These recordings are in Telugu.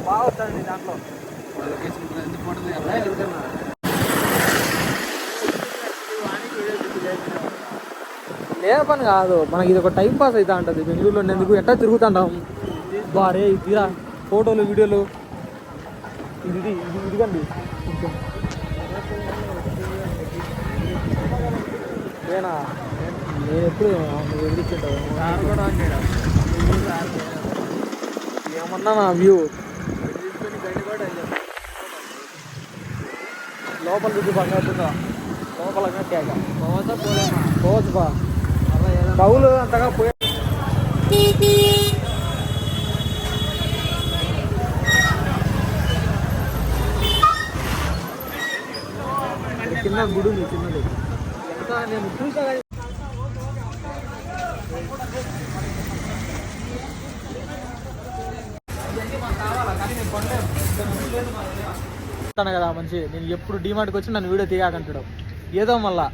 బాగా వస్తుంది దాంట్లో లేదు పని కాదు, మనకి ఇది ఒక టైం పాస్ అవుతా ఉంటుంది. బెంగళూరులో ఎందుకు ఎట్లా తిరుగుతుంటాం బారే తీరా ఫోటోలు వీడియోలు. ఇదిగండి ఏనా నేను ఎప్పుడు ఎదిరించుంటావు ఏమన్నా నా వ్యూ లోపల దిగి పక్కన లోపల పోవచ్చు బా పౌలు అంతగా పోయే కింద గుడి ఉంది చిన్నది ఎంత నేను చూసా కదా మనిషి. నేను ఎప్పుడు డిమార్ట్కి వచ్చి నన్ను వీడియో తీయకంటాడు ఏదో మళ్ళా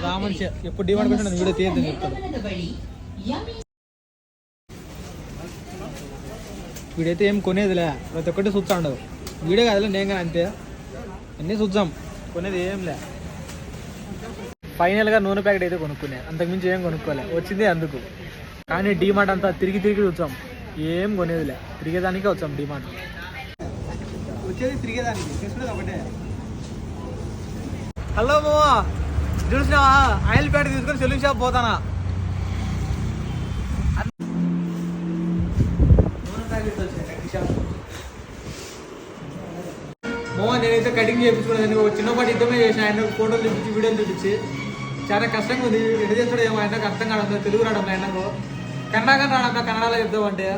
రా మనిషి. ఎప్పుడు డిమార్ట్కి వచ్చి నన్ను వీడియో తీయద్దని చెప్తాడు. వీడైతే ఏం కొనేదిలే, ప్రతి ఒక్కటి చూస్తాడు. వీడియో కాదులే, నేను కానీ అంతే అన్నీ చూద్దాం, కొనేది ఏం లే. ఫైనల్గా నూనె ప్యాకెట్ అయితే కొనుక్కునే, అంతకుమించి ఏం కొనుక్కోలే, వచ్చిందే అందుకు. కానీ డిమార్ట్ అంతా తిరిగి చూసాం, ఏం కొనేదిలే, తిరిగేదానికే వచ్చాం. డిమార్ట్ వచ్చేది తిరిగేదానికి, తీసుకునేది ఒకటే. హలో మామా, చూసినావా ఆయిల్ ప్యాకెట్ తీసుకొని సెలూన్ షాప్ పోతానా. నూనె ప్యాకెట్స్ వచ్చాయి కటింగ్ షాప్. మామా నేనైతే కటింగ్ చేయించుకున్నాను, చిన్నపాటి యుద్ధమే చేసిన. ఆయన ఫోటోలు చూపించి వీడియోలు చూపించి చాలా కష్టంగా ఉంది. ఎటు చేస్తాడో ఏమో ఆయనకు అర్థం కావడం, తెలుగు రావడం ఆయనకు. కన్నడగా రావడం, కన్నడలో చెప్తామంటే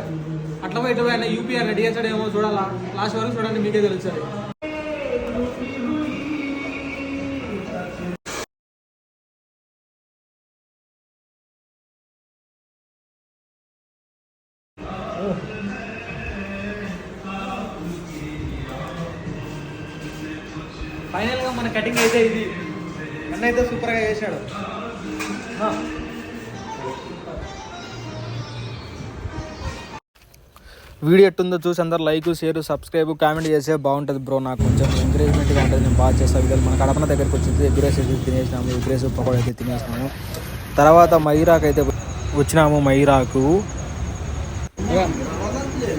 అట్లా పోయి ఇటు ఆయన యూపీ అని రెడీ చేస్తాడు ఏమో. చూడాలా లాస్ట్ వరకు చూడండి, మీకే తెలుస్తుంది. ఫైనల్గా మన కటింగ్ అయితే ఇది. అన్న అయితే సూపర్గా చేశాడు. వీడియో ఎట్టుందో చూసి అందరు లైక్, షేర్, సబ్స్క్రైబ్, కామెంట్ చేస్తే బాగుంటుంది బ్రో. నాకు కొంచెం ఎంకరేజ్మెంట్గా ఉంటుంది. నేను బాగా చేస్తాను వీడియోలు. మన కడపన దగ్గరికి వచ్చింది ఎగ్రేస్ అయితే తినేసినాము, ఎగ్రేస్ పకోడీ అయితే తినేసినాము. తర్వాత మైరాకు అయితే వచ్చినాము. మైరాకు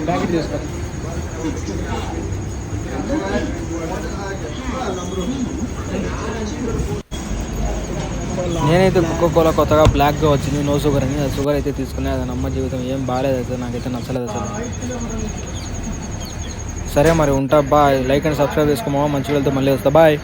ప్యాకెట్ చేసుకో. నేనైతే కోకోకోలా కొత్తగా బ్లాక్గా వచ్చింది, నో షుగర్ అని. షుగర్ అయితే తీసుకునే, అది నమ్మ జీవితం ఏం బాగాలేదు, అయితే నాకైతే నచ్చలేదు అసలు. సరే మరి ఉంటా, బాయ్. లైక్ అండ్ సబ్స్క్రైబ్ చేసుకోమా, మంచి వెళ్తే మళ్ళీ వస్తా, బాయ్.